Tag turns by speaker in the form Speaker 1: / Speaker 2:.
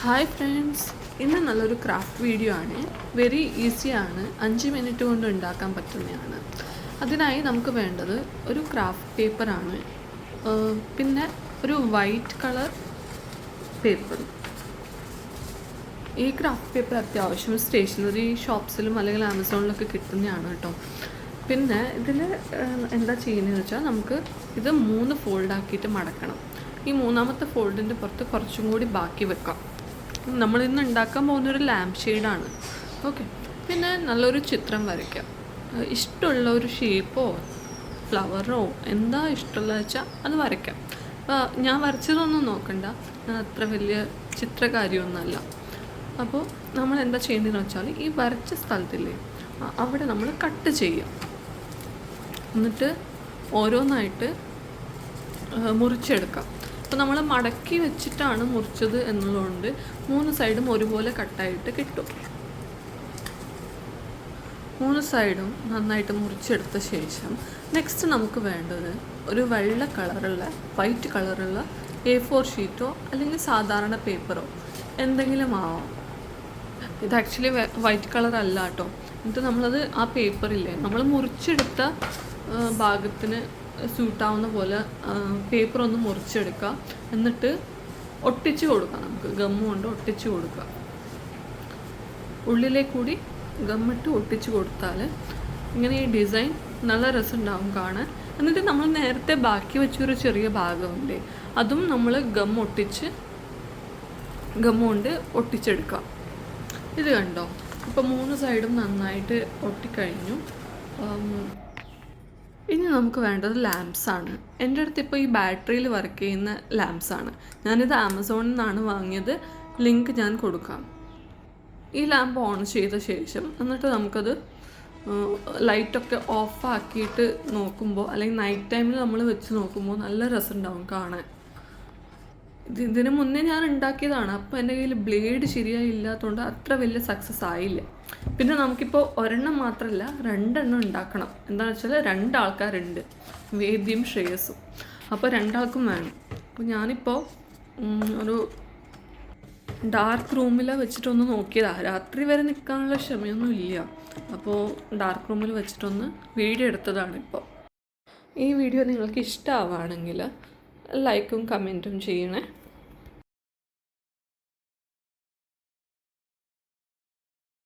Speaker 1: Hi friends, ഇന്ന് നല്ലൊരു craft video ആണ്. വെരി ഈസിയാണ്, 5 മിനിറ്റ് കൊണ്ട് ഉണ്ടാക്കാൻ പറ്റുന്നതാണ്. അതിനായി നമുക്ക് വേണ്ടത് ഒരു ക്രാഫ്റ്റ് പേപ്പറാണ്, പിന്നെ ഒരു വൈറ്റ് കളർ പേപ്പറും. ഈ ക്രാഫ്റ്റ് പേപ്പർ അത്യാവശ്യം സ്റ്റേഷനറി ഷോപ്സിലും അല്ലെങ്കിൽ ആമസോണിലൊക്കെ കിട്ടുന്നതാണ് കേട്ടോ. പിന്നെ ഇതിൽ എന്താ ചെയ്യുന്നതെന്ന് വെച്ചാൽ നമുക്ക് ഇത് 3 ഫോൾഡാക്കിയിട്ട് മടക്കണം. ഈ 3ാമത്തെ ഫോൾഡിൻ്റെ പുറത്ത് കുറച്ചും കൂടി ബാക്കി വെക്കാം. നമ്മളിന്ന് ഉണ്ടാക്കാൻ പോകുന്നൊരു ലാമ്പ് ഷെയ്ഡാണ്. ഓക്കെ, പിന്നെ നല്ലൊരു ചിത്രം വരയ്ക്കാം. ഇഷ്ടമുള്ള ഒരു ഷേപ്പോ ഫ്ലവറോ എന്താ ഇഷ്ടമുള്ളത് വെച്ചാൽ അത് വരയ്ക്കാം. ഞാൻ വരച്ചതൊന്നും നോക്കണ്ട, ഞാൻ അത്ര വലിയ ചിത്രകാരിയൊന്നുമല്ല. അപ്പോൾ നമ്മൾ എന്താ ചെയ്യേണ്ടതെന്ന് വെച്ചാൽ ഈ വരച്ച സ്ഥലത്തില്ലേ അവിടെ നമ്മൾ കട്ട് ചെയ്യാം. എന്നിട്ട് ഓരോന്നായിട്ട് മുറിച്ചെടുക്കാം. അപ്പോൾ നമ്മൾ മടക്കി വെച്ചിട്ടാണ് മുറിച്ചത് എന്നുള്ളതുകൊണ്ട് 3 സൈഡും ഒരുപോലെ കട്ടായിട്ട് കിട്ടും. 3 സൈഡും നന്നായിട്ട് മുറിച്ചെടുത്ത ശേഷം നെക്സ്റ്റ് നമുക്ക് വേണ്ടത് ഒരു വെള്ള കളറുള്ള വൈറ്റ് കളറുള്ള A4 ഷീറ്റോ അല്ലെങ്കിൽ സാധാരണ പേപ്പറോ എന്തെങ്കിലും ആവാം. ഇത് ആക്ച്വലി വൈറ്റ് കളർ അല്ല കേട്ടോ. എന്നിട്ട് നമ്മളത് ആ പേപ്പറില്ലേ നമ്മൾ മുറിച്ചെടുത്ത ഭാഗത്തിന് സ്യൂട്ടാവുന്ന പോലെ പേപ്പർ ഒന്ന് മുറിച്ചെടുക്കുക. എന്നിട്ട് ഒട്ടിച്ച് കൊടുക്കുക. നമുക്ക് ഗമ്മ് കൊണ്ട് ഒട്ടിച്ച് കൊടുക്കുക. ഉള്ളിലേക്ക് കൂടി ഗമ്മിട്ട് ഒട്ടിച്ച് കൊടുത്താൽ ഇങ്ങനെ ഈ ഡിസൈൻ നല്ല രസമുണ്ടാവും കാണാൻ. എന്നിട്ട് നമ്മൾ നേരത്തെ ബാക്കി വെച്ചൊരു ചെറിയ ഭാഗമുണ്ട്, അതും നമ്മൾ ഗമ്മ് കൊണ്ട് ഒട്ടിച്ചെടുക്കുക. ഇത് കണ്ടോ, ഇപ്പോൾ 3 സൈഡും നന്നായിട്ട് ഒട്ടിക്കഴിഞ്ഞു. ഇനി നമുക്ക് വേണ്ടത് ലാംപ്സാണ്. എൻ്റെ അടുത്ത് ഇപ്പോൾ ഈ ബാറ്ററിയിൽ വർക്ക് ചെയ്യുന്ന ലാംപ്സാണ്. ഞാനിത് ആമസോണിൽ നിന്നാണ് വാങ്ങിയത്. ലിങ്ക് ഞാൻ കൊടുക്കാം. ഈ ലാമ്പ് ഓൺ ചെയ്ത ശേഷം എന്നിട്ട് നമുക്കത് ലൈറ്റൊക്കെ ഓഫാക്കിയിട്ട് നോക്കുമ്പോൾ അല്ലെങ്കിൽ നൈറ്റ് ടൈമിൽ നമ്മൾ വെച്ച് നോക്കുമ്പോൾ നല്ല രസമുണ്ടാവും കാണാൻ. ഇതിന് മുന്നേ ഞാൻ ഉണ്ടാക്കിയതാണ്. അപ്പോൾ എൻ്റെ കയ്യിൽ ബ്ലേഡ് ശരിയായി ഇല്ലാത്തതുകൊണ്ട് അത്ര വലിയ സക്സസ് ആയില്ല. പിന്നെ നമുക്കിപ്പോൾ ഒരെണ്ണം മാത്രമല്ല 2 എണ്ണം ഉണ്ടാക്കണം. എന്താണെന്ന് വെച്ചാൽ 2 ആൾക്കാരുണ്ട്, വേദ്യയും ശ്രേയസും. അപ്പോൾ 2 ആൾക്കും വേണം. അപ്പോൾ ഞാനിപ്പോൾ ഒരു ഡാർക്ക് റൂമിൽ വെച്ചിട്ടൊന്ന് നോക്കിയതാണ്. രാത്രി വരെ നിൽക്കാനുള്ള ക്ഷമയൊന്നും ഇല്ല. അപ്പോൾ ഡാർക്ക് റൂമിൽ വെച്ചിട്ടൊന്ന് വീഡിയോ എടുത്തതാണ്. ഇപ്പോൾ ഈ വീഡിയോ നിങ്ങൾക്ക് ഇഷ്ടമാവുകയാണെങ്കിൽ ലൈക്കും കമൻറ്റും ചെയ്യണേ.